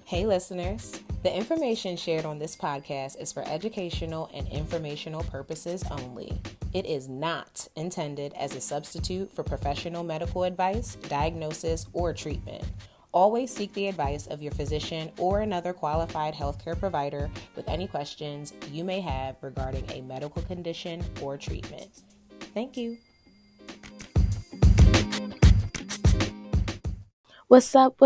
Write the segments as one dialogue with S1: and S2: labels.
S1: Hey listeners, the information shared on this podcast is for educational and informational purposes only. It is not intended as a substitute for professional medical advice, diagnosis, or treatment. Always seek the advice of your physician or another qualified healthcare provider with any questions you may have regarding a medical condition or treatment. Thank you. What's up,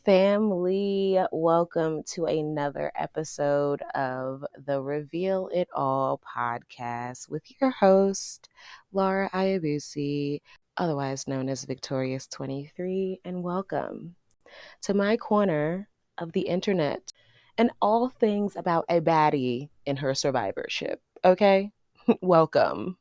S1: family? Welcome to another episode of the Reveal It All podcast with your host, Laura Ayabusi, otherwise known as Victorious23, and welcome to my corner of the internet and all things about a baddie in her survivorship. Okay? Welcome.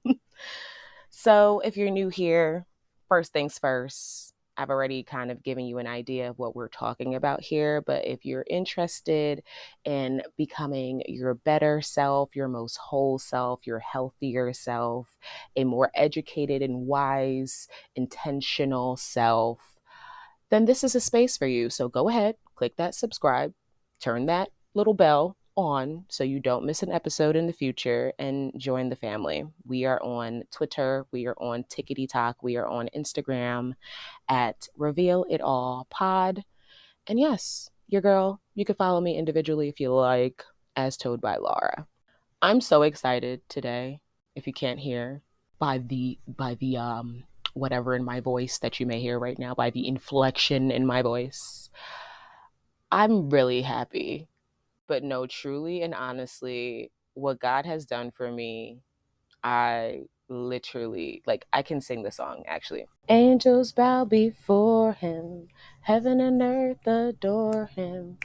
S1: So, if you're new here, first things first, I've already kind of given you an idea of what we're talking about here, but if you're interested in becoming your better self, your most whole self, your healthier self, a more educated and wise, intentional self, then this is a space for you. So go ahead, click that subscribe, turn that little bell on so you don't miss an episode in the future, and join the family. We are on Twitter, we are on Tickety Talk, we are on Instagram at Reveal It All Pod. And yes, your girl, you can follow me individually if you like, as told by Laura. I'm so excited today, if you can't hear, by the whatever in my voice that you may hear right now, by the inflection in my voice. I'm really happy. But no, truly and honestly, what God has done for me, I literally, I can sing the song actually. Angels bow before him, heaven and earth adore him.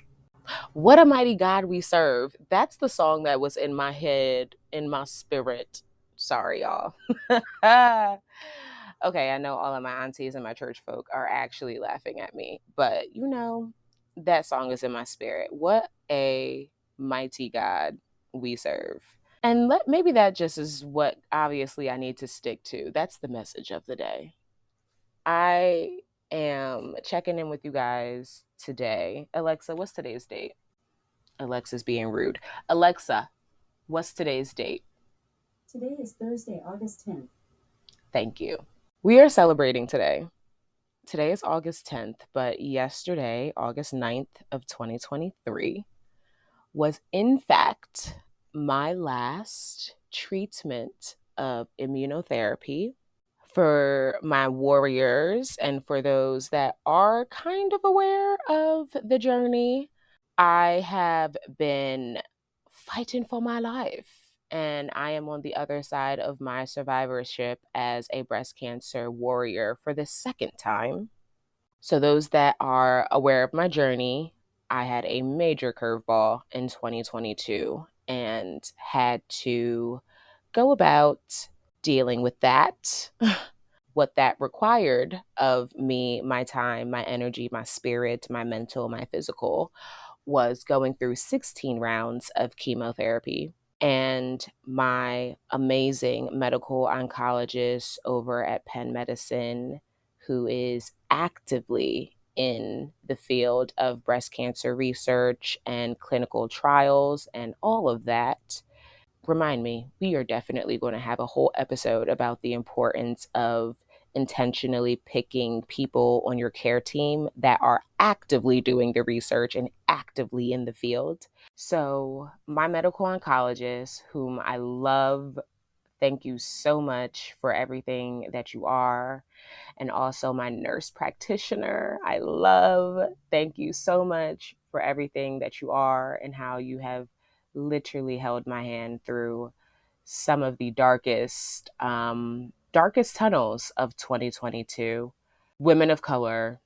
S1: What a mighty God we serve. That's the song that was in my head, in my spirit. Sorry, y'all. Okay, I know all of my aunties and my church folk are actually laughing at me, but that song is in my spirit. What a mighty God we serve. And maybe that just is what obviously I need to stick to. That's the message of the day. I am checking in with you guys today. Alexa, what's today's date? Alexa's being rude. Alexa, what's today's date?
S2: Today is Thursday, August 10th.
S1: Thank you. We are celebrating today. Today is August 10th, but yesterday, August 9th of 2023, was in fact my last treatment of immunotherapy. For my warriors and for those that are kind of aware of the journey, I have been fighting for my life, and I am on the other side of my survivorship as a breast cancer warrior for the second time. So those that are aware of my journey, I had a major curveball in 2022 and had to go about dealing with that. What that required of me, my time, my energy, my spirit, my mental, my physical, was going through 16 rounds of chemotherapy. And my amazing medical oncologist over at Penn Medicine, who is actively in the field of breast cancer research and clinical trials and all of that, remind me, we are definitely going to have a whole episode about the importance of intentionally picking people on your care team that are actively doing the research and actively in the field. So, my medical oncologist, whom I love, thank you so much for everything that you are. And also my nurse practitioner, I love, thank you so much for everything that you are and how you have literally held my hand through some of the darkest tunnels of 2022. Women of color,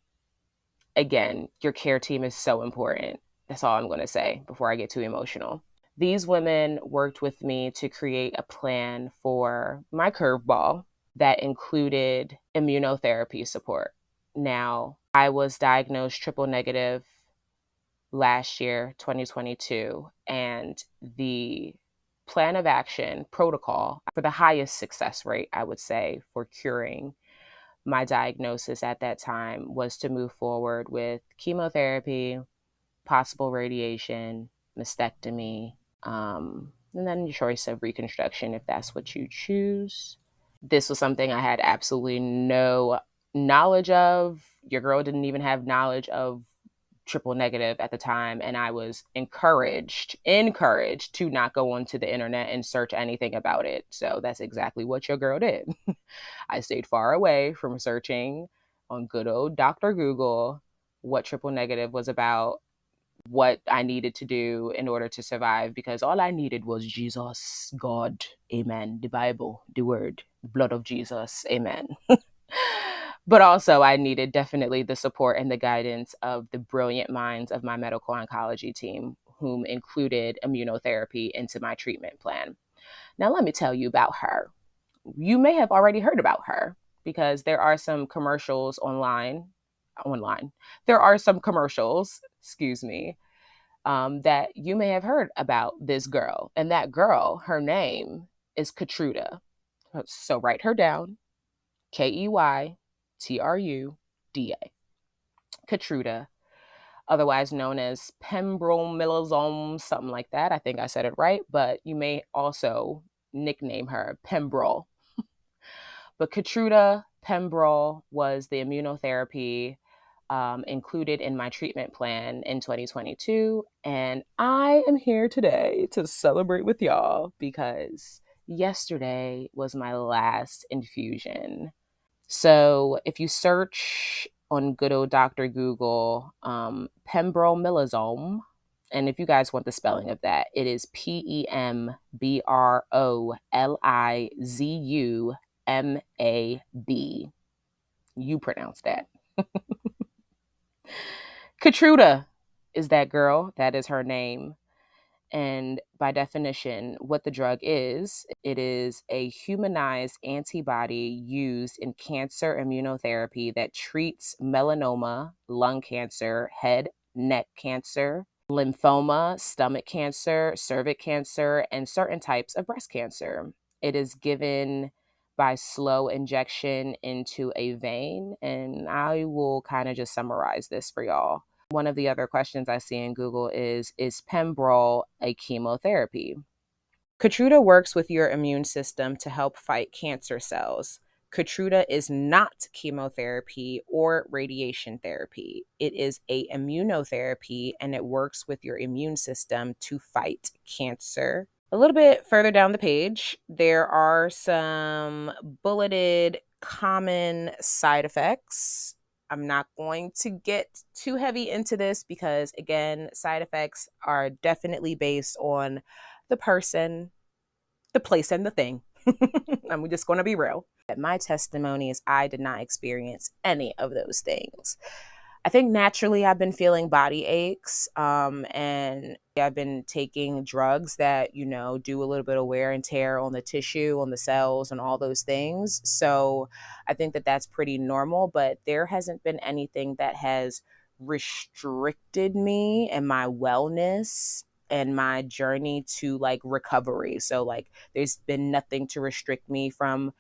S1: again, your care team is so important. That's all I'm going to say before I get too emotional. These women worked with me to create a plan for my curveball that included immunotherapy support. Now, I was diagnosed triple negative last year, 2022, and the plan of action protocol for the highest success rate, I would say, for curing My diagnosis at that time was to move forward with chemotherapy, possible radiation, mastectomy, and then your choice of reconstruction if that's what you choose. This was something I had absolutely no knowledge of. Your girl didn't even have knowledge of triple negative at the time, and I was encouraged to not go onto the internet and search anything about it. So that's exactly what your girl did. I stayed far away from searching on good old Dr. Google what triple negative was about, what I needed to do in order to survive, because all I needed was Jesus, God, amen, the Bible, the word, the blood of Jesus, amen. But also, I needed definitely the support and the guidance of the brilliant minds of my medical oncology team, whom included immunotherapy into my treatment plan. Now, let me tell you about her. You may have already heard about her because there are some commercials online. There are some commercials, excuse me, that you may have heard about this girl. And that girl, her name is KEYTRUDA. So write her down, KEYTRUDA. KEYTRUDA, otherwise known as pembrolizumab, something like that. I think I said it right, but you may also nickname her Pembrol. But KEYTRUDA Pembrol was the immunotherapy included in my treatment plan in 2022. And I am here today to celebrate with y'all because yesterday was my last infusion. So if you search on good old Dr. Google, pembrolizumab, and if you guys want the spelling of that, it is PEMBROLIZUMAB. You pronounce that. KEYTRUDA is that girl. That is her name. And by definition, what the drug is, it is a humanized antibody used in cancer immunotherapy that treats melanoma, lung cancer, head, neck cancer, lymphoma, stomach cancer, cervix cancer, and certain types of breast cancer. It is given by slow injection into a vein, and I will kind of just summarize this for y'all. One of the other questions I see in Google is Pembrol a chemotherapy? KEYTRUDA works with your immune system to help fight cancer cells. KEYTRUDA is not chemotherapy or radiation therapy. It is a immunotherapy, and it works with your immune system to fight cancer. A little bit further down the page, there are some bulleted common side effects. I'm not going to get too heavy into this because, again, side effects are definitely based on the person, the place, and the thing. I'm just going to be real. My testimony is I did not experience any of those things. I think naturally I've been feeling body aches, and I've been taking drugs that, do a little bit of wear and tear on the tissue, on the cells, and all those things. So I think that that's pretty normal, but there hasn't been anything that has restricted me and my wellness and my journey to recovery. So there's been nothing to restrict me from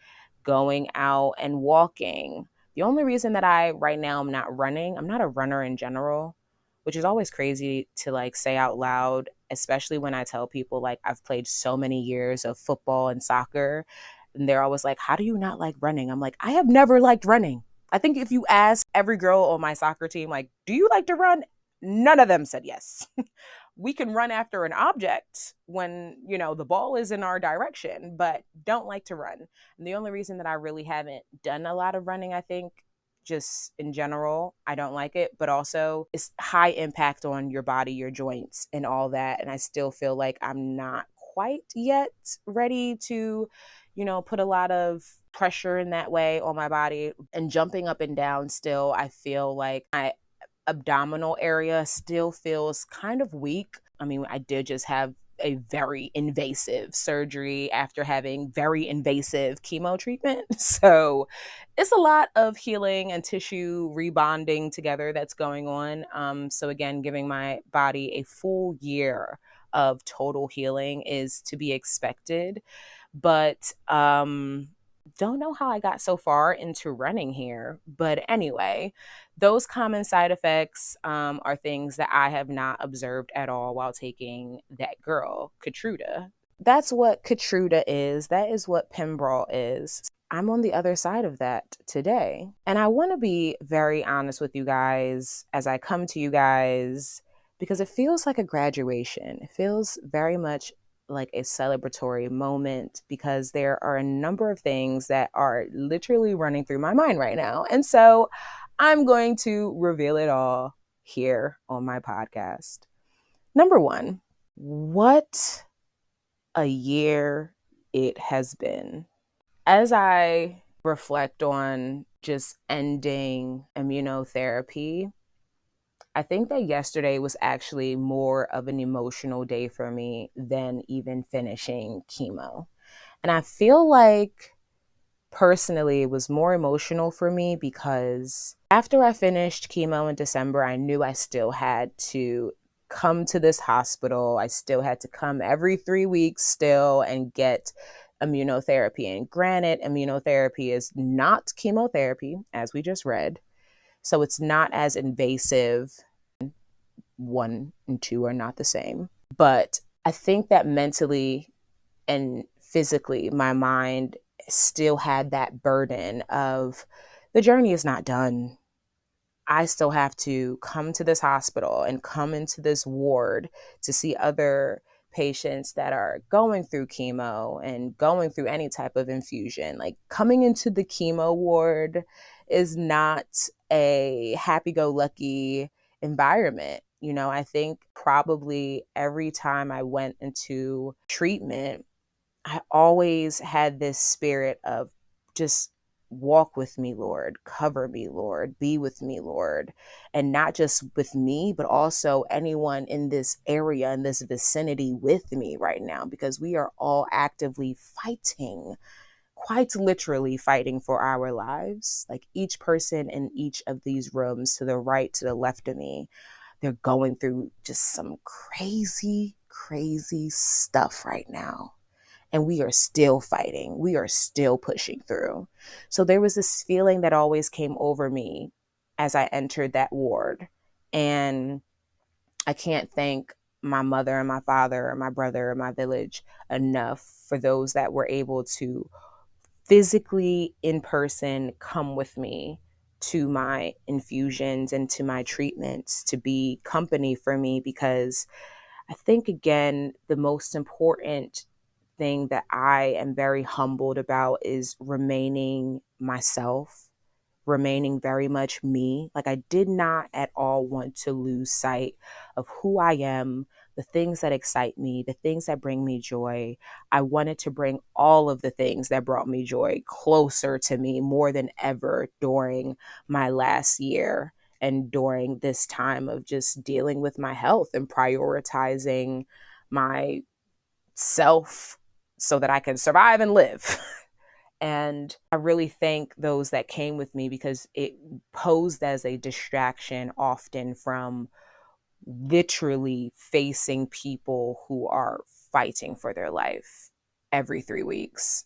S1: going out and walking. The only reason that right now I'm not running, I'm not a runner in general, which is always crazy to say out loud, especially when I tell people I've played so many years of football and soccer, and they're always like, how do you not like running? I'm like, I have never liked running. I think if you ask every girl on my soccer team, do you like to run? None of them said yes. We can run after an object when, the ball is in our direction, but don't like to run. And the only reason that I really haven't done a lot of running, I think, just in general, I don't like it, but also it's high impact on your body, your joints, and all that. And I still feel like I'm not quite yet ready to, put a lot of pressure in that way on my body. And jumping up and down still, I feel like my abdominal area still feels kind of weak. I mean, I did just have a very invasive surgery after having very invasive chemo treatment. So it's a lot of healing and tissue rebonding together that's going on. So again, giving my body a full year of total healing is to be expected. But Don't know how I got so far into running here, but anyway, those common side effects are things that I have not observed at all while taking that girl, KEYTRUDA. That's what KEYTRUDA is. That is what Pembrol is. I'm on the other side of that today. And I want to be very honest with you guys as I come to you guys because it feels like a graduation. It feels very much like a celebratory moment because there are a number of things that are literally running through my mind right now. And so I'm going to reveal it all here on my podcast. Number one, what a year it has been. As I reflect on just ending immunotherapy, I think that yesterday was actually more of an emotional day for me than even finishing chemo. And I feel like personally it was more emotional for me because after I finished chemo in December, I knew I still had to come to this hospital. I still had to come every 3 weeks still and get immunotherapy. And granted, immunotherapy is not chemotherapy, as we just read. So it's not as invasive. One and two are not the same. But I think that mentally and physically, my mind still had that burden of the journey is not done. I still have to come to this hospital and come into this ward to see other patients that are going through chemo and going through any type of infusion. Like coming into the chemo ward is not a happy go lucky environment. You know, I think probably every time I went into treatment, I always had this spirit of just walk with me, Lord, cover me, Lord, be with me, Lord. And not just with me, but also anyone in this area, in this vicinity with me right now, because we are all actively fighting, quite literally fighting for our lives. Like each person in each of these rooms, to the right, to the left of me, they're going through just some crazy, crazy stuff right now. And we are still fighting. We are still pushing through. So there was this feeling that always came over me as I entered that ward. And I can't thank my mother and my father or my brother or my village enough for those that were able to physically in person come with me to my infusions and to my treatments to be company for me, because I think, again, the most important thing that I am very humbled about is remaining myself, remaining very much me. Like I did not at all want to lose sight of who I am, the things that excite me, the things that bring me joy. I wanted to bring all of the things that brought me joy closer to me more than ever during my last year and during this time of just dealing with my health and prioritizing my self so that I can survive and live. And I really thank those that came with me because it posed as a distraction often from literally facing people who are fighting for their life every 3 weeks.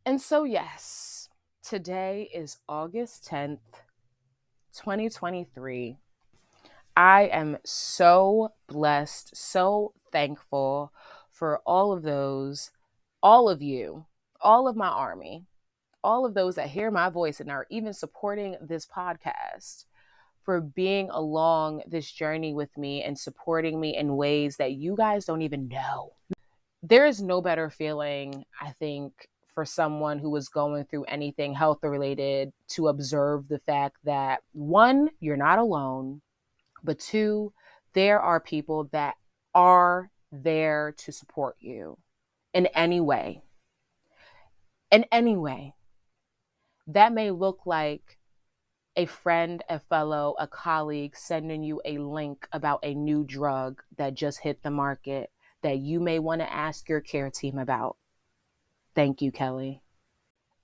S1: And so, yes, today is August 10th, 2023. I am so blessed, so thankful for all of those, all of you, all of my army, all of those that hear my voice and are even supporting this podcast, for being along this journey with me and supporting me in ways that you guys don't even know. There is no better feeling, I think, for someone who is going through anything health related to observe the fact that one, you're not alone, but two, there are people that are there to support you in any way. In any way. That may look like a friend, a fellow, a colleague sending you a link about a new drug that just hit the market that you may want to ask your care team about. Thank you, Kelly.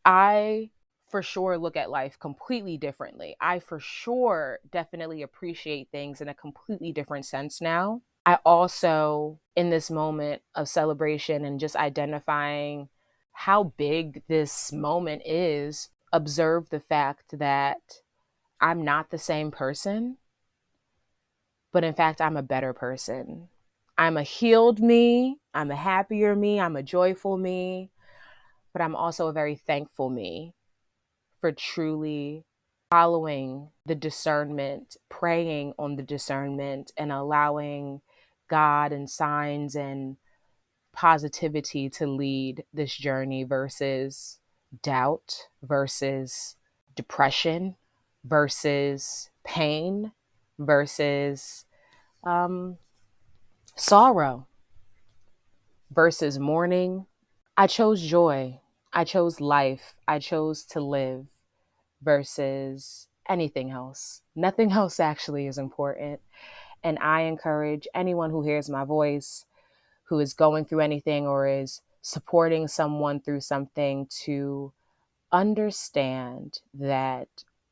S1: I for sure look at life completely differently. I for sure definitely appreciate things in a completely different sense now. I also, in this moment of celebration and just identifying how big this moment is, observe the fact that I'm not the same person, but in fact, I'm a better person. I'm a healed me, I'm a happier me, I'm a joyful me, but I'm also a very thankful me for truly following the discernment, praying on the discernment, and allowing God and signs and positivity to lead this journey versus doubt, versus depression, versus pain, versus um, sorrow, versus mourning. I chose joy. I chose life. I chose to live versus anything else. Nothing else actually is important. And I encourage anyone who hears my voice, who is going through anything or is supporting someone through something, to understand that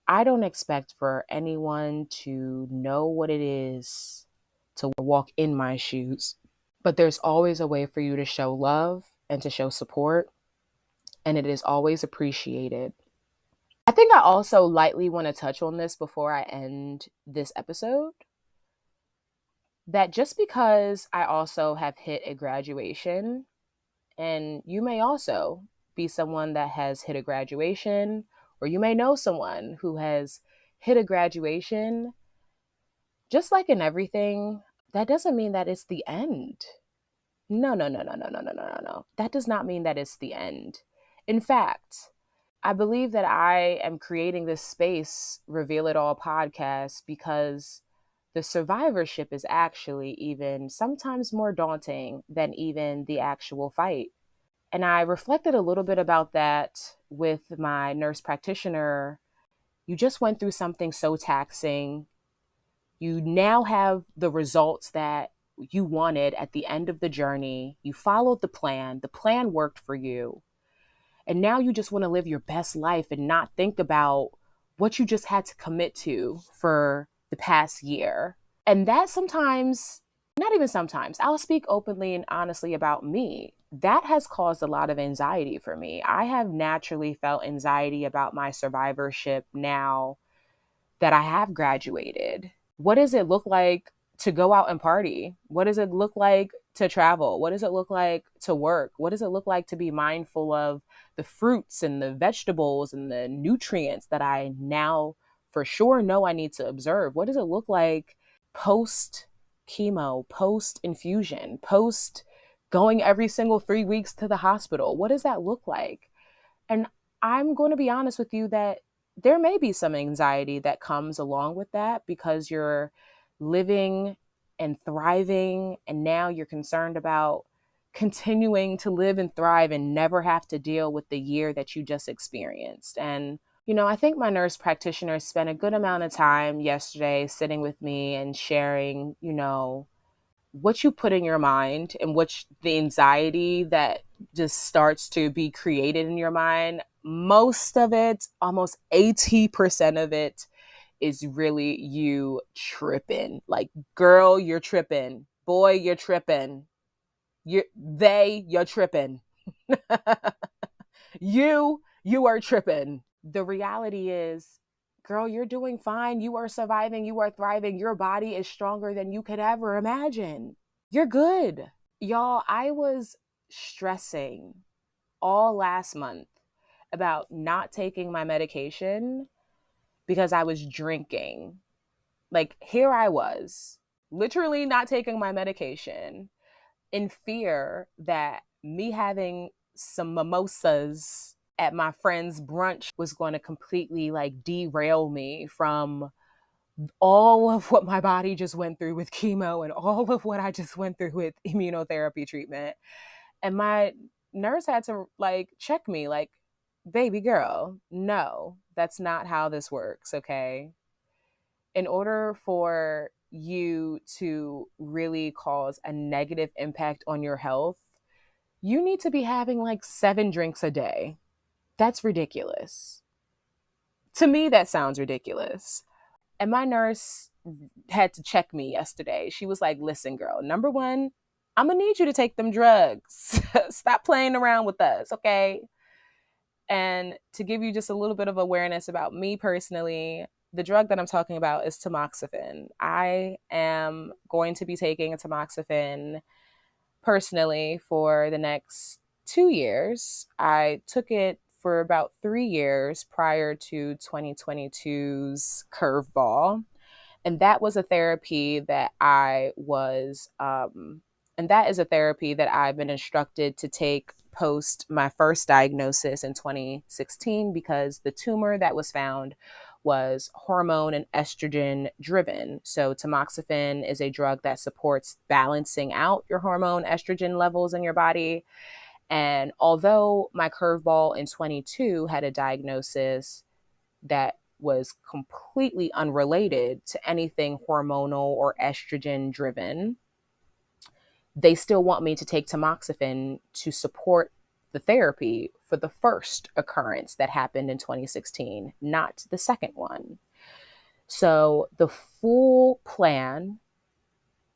S1: I don't expect for anyone to know what it is to walk in my shoes, but there's always a way for you to show love and to show support, and it is always appreciated. I think I also lightly want to touch on this before I end this episode, that just because I also have hit a graduation, and you may also be someone that has hit a graduation, or you may know someone who has hit a graduation, just like in everything, that doesn't mean that it's the end. No, no, no, no, no, no, no, no, no, no. That does not mean that it's the end. In fact, I believe that I am creating this space, Reveal It All podcast, because the survivorship is actually even sometimes more daunting than even the actual fight. And I reflected a little bit about that with my nurse practitioner. You just went through something so taxing. You now have the results that you wanted at the end of the journey. You followed the plan worked for you. And now you just want to live your best life and not think about what you just had to commit to for the past year. And that sometimes, not even sometimes, I'll speak openly and honestly about me. That has caused a lot of anxiety for me. I have naturally felt anxiety about my survivorship now that I have graduated. What does it look like to go out and party? What does it look like to travel? What does it look like to work? What does it look like to be mindful of the fruits and the vegetables and the nutrients that I now for sure know I need to observe? What does it look like post chemo, post infusion, post going every single 3 weeks to the hospital? What does that look like? And I'm going to be honest with you that there may be some anxiety that comes along with that, because you're living and thriving, and now you're concerned about continuing to live and thrive and never have to deal with the year that you just experienced. And, I think my nurse practitioner spent a good amount of time yesterday sitting with me and sharing, what you put in your mind and the anxiety that just starts to be created in your mind. Most of it, almost 80% of it, is really you tripping. Like, girl, you're tripping. Boy, you're tripping. You're tripping. you are tripping. The reality is, girl, you're doing fine. You are surviving. You are thriving. Your body is stronger than you could ever imagine. You're good. Y'all, I was stressing all last month about not taking my medication because I was drinking. Like, here I was, literally not taking my medication in fear that me having some mimosas at my friend's brunch was going to completely like derail me from all of what my body just went through with chemo and all of what I just went through with immunotherapy treatment. And my nurse had to like check me, like, baby girl, no, that's not how this works, okay? In order for you to really cause a negative impact on your health, you need to be having like 7 drinks a day. That's ridiculous. To me, that sounds ridiculous. And my nurse had to check me yesterday. She was like, listen, girl, number one, I'm going to need you to take them drugs. Stop playing around with us, okay? And to give you just a little bit of awareness about me personally, the drug that I'm talking about is tamoxifen. I am going to be taking a tamoxifen personally for the next 2 years. I took it for about 3 years prior to 2022's curveball. And that was a therapy that and that is a therapy that I've been instructed to take post my first diagnosis in 2016 because the tumor that was found was hormone and estrogen driven. So, tamoxifen is a drug that supports balancing out your hormone estrogen levels in your body. And although my curveball in 22 had a diagnosis that was completely unrelated to anything hormonal or estrogen driven, they still want me to take tamoxifen to support the therapy for the first occurrence that happened in 2016, not the second one. So the full plan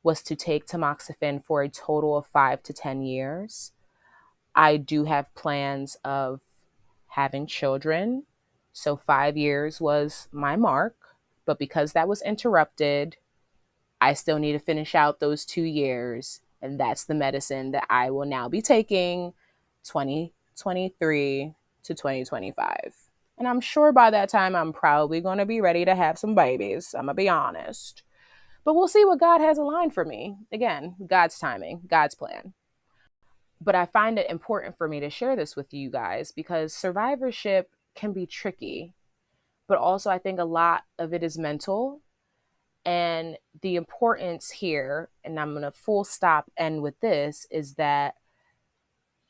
S1: was to take tamoxifen for a total of 5 to 10 years. I do have plans of having children. So 5 years was my mark. But because that was interrupted, I still need to finish out those 2 years. And that's the medicine that I will now be taking 2023 to 2025. And I'm sure by that time, I'm probably going to be ready to have some babies. I'm going to be honest. But we'll see what God has aligned for me. Again, God's timing, God's plan. But I find it important for me to share this with you guys because survivorship can be tricky, but also I think a lot of it is mental. And the importance here, and I'm going to full stop end with this, is that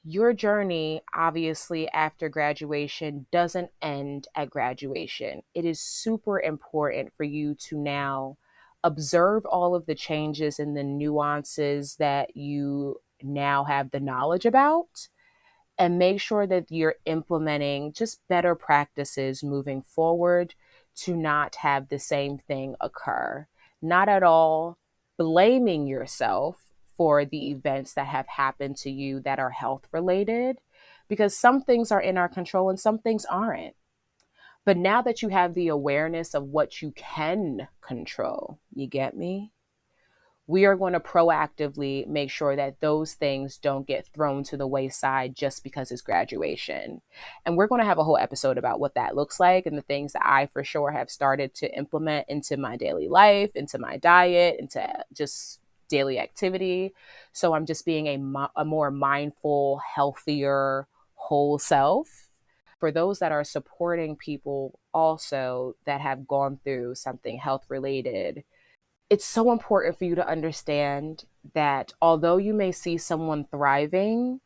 S1: your journey, obviously, after graduation doesn't end at graduation. It is super important for you to now observe all of the changes and the nuances that you now have the knowledge about and make sure that you're implementing just better practices moving forward to not have the same thing occur. Not at all blaming yourself for the events that have happened to you that are health related, because some things are in our control and some things aren't. But now that you have the awareness of what you can control, you get me? We are going to proactively make sure that those things don't get thrown to the wayside just because it's graduation. And we're going to have a whole episode about what that looks like and the things that I for sure have started to implement into my daily life, into my diet, into just daily activity. So I'm just being a more mindful, healthier, whole self. For those that are supporting people also that have gone through something health related, it's so important for you to understand that although you may see someone thriving,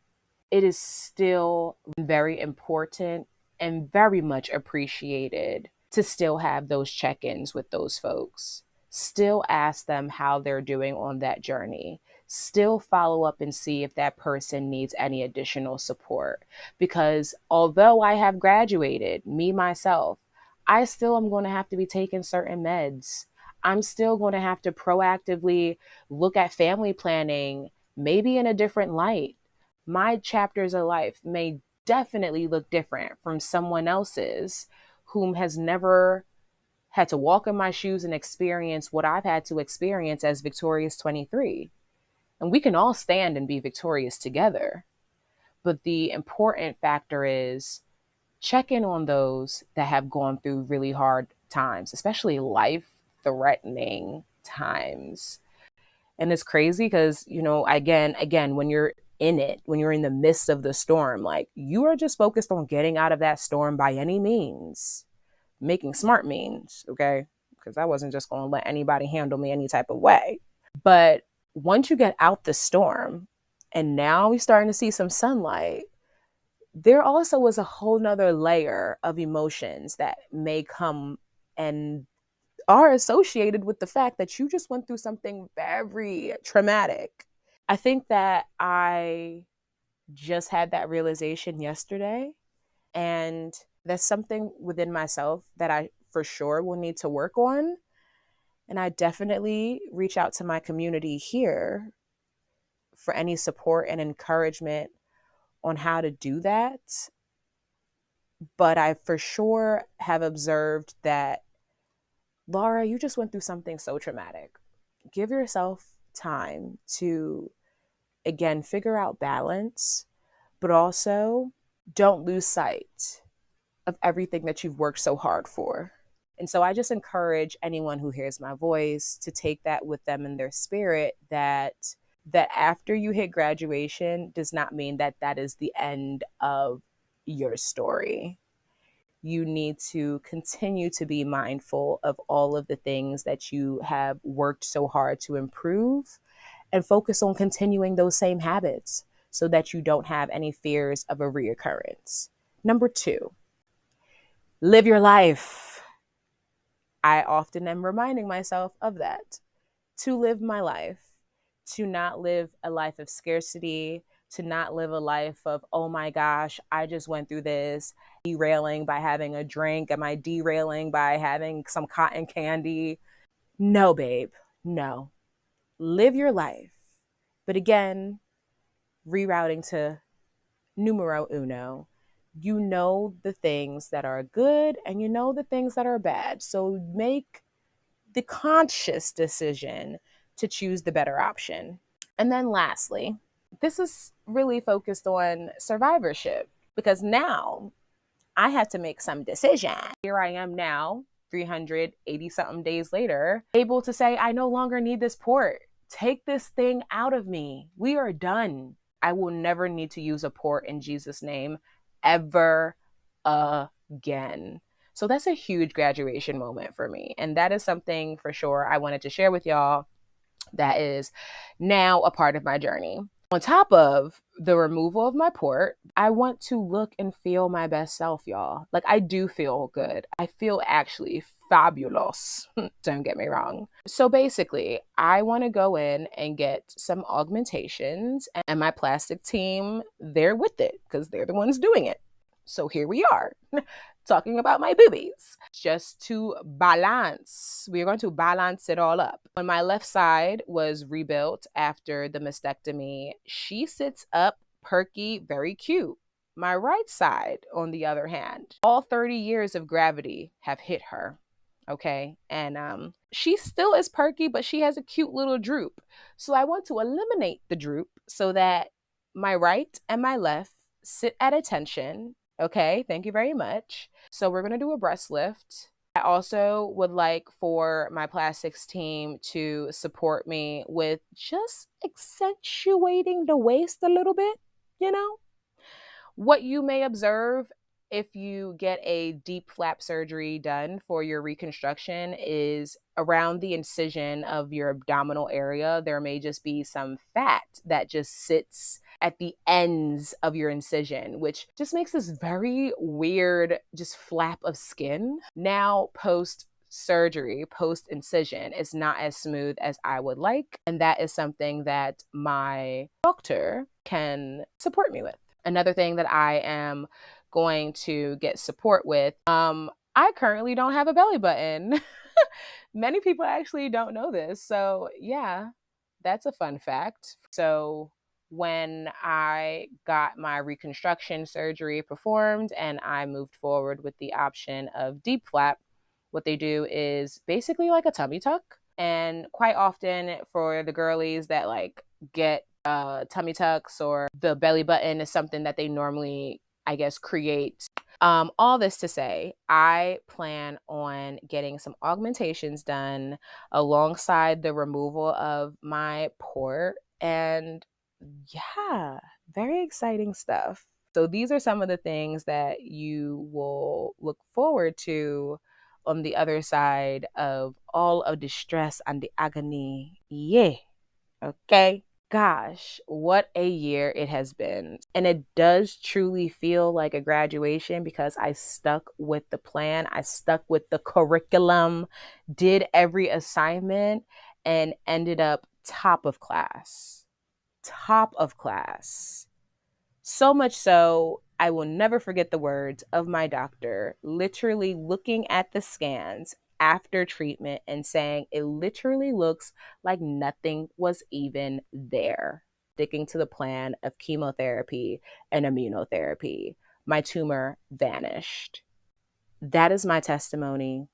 S1: it is still very important and very much appreciated to still have those check ins with those folks. Still ask them how they're doing on that journey. Still follow up and see if that person needs any additional support. Because although I have graduated, me myself, I still am going to have to be taking certain meds. I'm still going to have to proactively look at family planning, maybe in a different light. My chapters of life may definitely look different from someone else's whom has never had to walk in my shoes and experience what I've had to experience as Victorious 23. And we can all stand and be victorious together. But the important factor is check in on those that have gone through really hard times, especially life threatening times. And it's crazy because, again, when you're in it, when you're in the midst of the storm, like you are just focused on getting out of that storm by any means, making smart means, okay? Because I wasn't just going to let anybody handle me any type of way. But once you get out the storm and now we're starting to see some sunlight, there also was a whole nother layer of emotions that may come and are associated with the fact that you just went through something very traumatic. I think that I just had that realization yesterday, and that's something within myself that I for sure will need to work on. And I definitely reach out to my community here for any support and encouragement on how to do that. But I for sure have observed that, Laura, you just went through something so traumatic. Give yourself time to, again, figure out balance, but also don't lose sight of everything that you've worked so hard for. And so I just encourage anyone who hears my voice to take that with them in their spirit, that after you hit graduation does not mean that that is the end of your story. You need to continue to be mindful of all of the things that you have worked so hard to improve and focus on continuing those same habits so that you don't have any fears of a reoccurrence. Number 2, live your life. I often am reminding myself of that. To live my life, to not live a life of scarcity, to not live a life of, oh my gosh, I just went through this. Derailing by having a drink? Am I derailing by having some cotton candy? No, babe, no. Live your life. But again, rerouting to numero uno, you know the things that are good and you know the things that are bad. So make the conscious decision to choose the better option. And then lastly, this is really focused on survivorship, because now I had to make some decision. Here I am now, 380 something days later, able to say, I no longer need this port. Take this thing out of me. We are done. I will never need to use a port in Jesus' name ever again. So that's a huge graduation moment for me. And that is something for sure I wanted to share with y'all that is now a part of my journey. On top of the removal of my port, I want to look and feel my best self, y'all. Like, I do feel good. I feel actually fabulous. Don't get me wrong. So basically, I want to go in and get some augmentations, and my plastic team, they're with it because they're the ones doing it. So here we are. Talking about my boobies, just to balance. We're going to balance it all up. When my left side was rebuilt after the mastectomy, she sits up, perky, very cute. My right side, on the other hand, all 30 years of gravity have hit her. Okay. And she still is perky, but she has a cute little droop. So I want to eliminate the droop so that my right and my left sit at attention. Okay, thank you very much. So we're going to do a breast lift. I also would like for my plastics team to support me with just accentuating the waist a little bit, you know? What you may observe if you get a deep flap surgery done for your reconstruction is around the incision of your abdominal area, there may just be some fat that just sits at the ends of your incision, which just makes this very weird, just flap of skin. Now, post surgery, post incision, is not as smooth as I would like. And that is something that my doctor can support me with. Another thing that I am going to get support with, I currently don't have a belly button. Many people actually don't know this. So yeah, that's a fun fact. So when I got my reconstruction surgery performed and I moved forward with the option of deep flap, what they do is basically like a tummy tuck. And quite often for the girlies that like get tummy tucks, or the belly button is something that they normally, I guess, create. All this to say, I plan on getting some augmentations done alongside the removal of my port. And yeah, very exciting stuff. So these are some of the things that you will look forward to on the other side of all of the stress and the agony. Yeah. Okay. Gosh, what a year it has been. And it does truly feel like a graduation because I stuck with the plan. I stuck with the curriculum, did every assignment, and ended up top of class. Top of class. So much so, I will never forget the words of my doctor, literally looking at the scans after treatment and saying, it literally looks like nothing was even there. sticking to the plan of chemotherapy and immunotherapy. My tumor vanished. That is my testimony.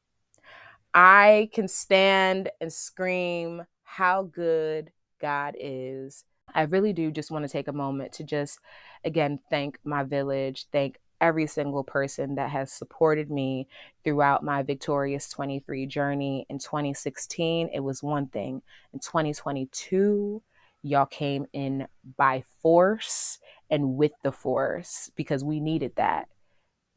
S1: I can stand and scream how good God is. I really do just want to take a moment to just, again, thank my village, thank every single person that has supported me throughout my Victorious 23 journey. In 2016, it was one thing. In 2022, y'all came in by force and with the force because we needed that.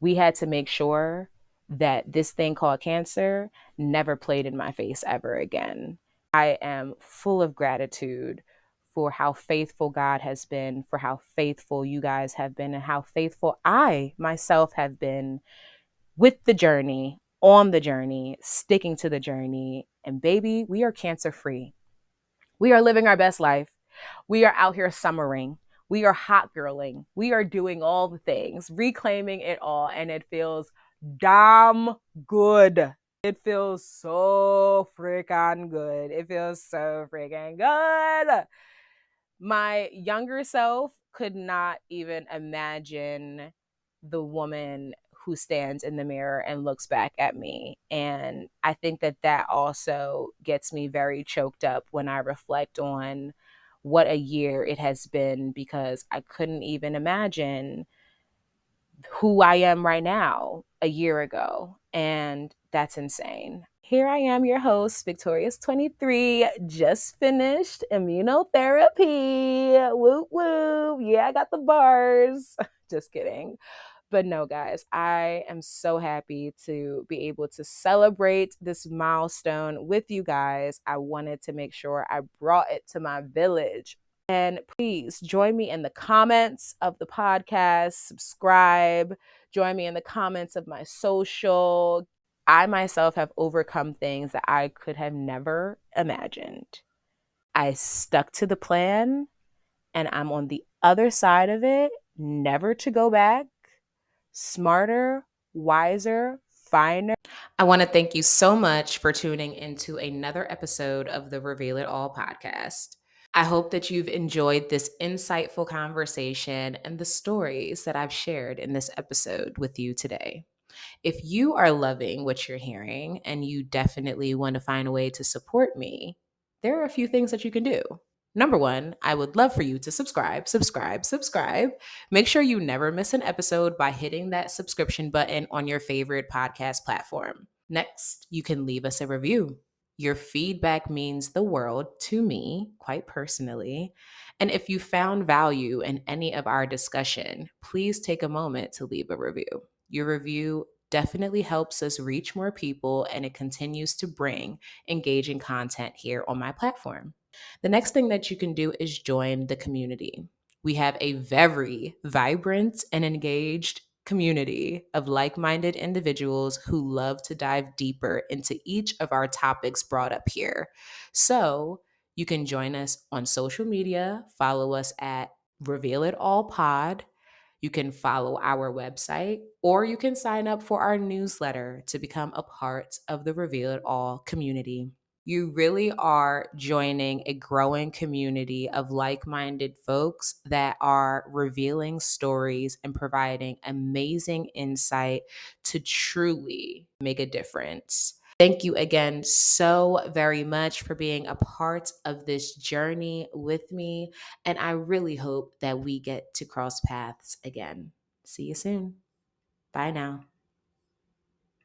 S1: We had to make sure that this thing called cancer never played in my face ever again. I am full of gratitude for how faithful God has been, for how faithful you guys have been, and how faithful I myself have been with the journey, on the journey, sticking to the journey. And baby, we are cancer free. We are living our best life. We are out here summering. We are hot girling. We are doing all the things, reclaiming it all. And it feels damn good. It feels so freaking good. It feels so freaking good. My younger self could not even imagine the woman who stands in the mirror and looks back at me. And I think that that also gets me very choked up when I reflect on what a year it has been, because I couldn't even imagine who I am right now a year ago. And that's insane. Here I am, your host, Victorious 23, just finished immunotherapy. Whoop, whoop. Yeah, I got the bars. Just kidding. But no, guys, I am so happy to be able to celebrate this milestone with you guys. I wanted to make sure I brought it to my village. And please join me in the comments of the podcast, subscribe, join me in the comments of my social. I myself have overcome things that I could have never imagined. I stuck to the plan and I'm on the other side of it, never to go back, smarter, wiser, finer. I want to thank you so much for tuning into another episode of the Reveal It All podcast. I hope that you've enjoyed this insightful conversation and the stories that I've shared in this episode with you today. If you are loving what you're hearing and you definitely want to find a way to support me, there are a few things that you can do. Number one, I would love for you to subscribe. Make sure you never miss an episode by hitting that subscription button on your favorite podcast platform. Next, you can leave us a review. Your feedback means the world to me, quite personally. And if you found value in any of our discussion, please take a moment to leave a review. Your review definitely helps us reach more people, and it continues to bring engaging content here on my platform. The next thing that you can do is join the community. We have a very vibrant and engaged community of like minded individuals who love to dive deeper into each of our topics brought up here. So you can join us on social media, follow us at Reveal It All Pod. You can follow our website, or you can sign up for our newsletter to become a part of the Reveal It All community. You really are joining a growing community of like minded folks that are revealing stories and providing amazing insight to truly make a difference. Thank you again so very much for being a part of this journey with me. And I really hope that we get to cross paths again. See you soon. Bye now.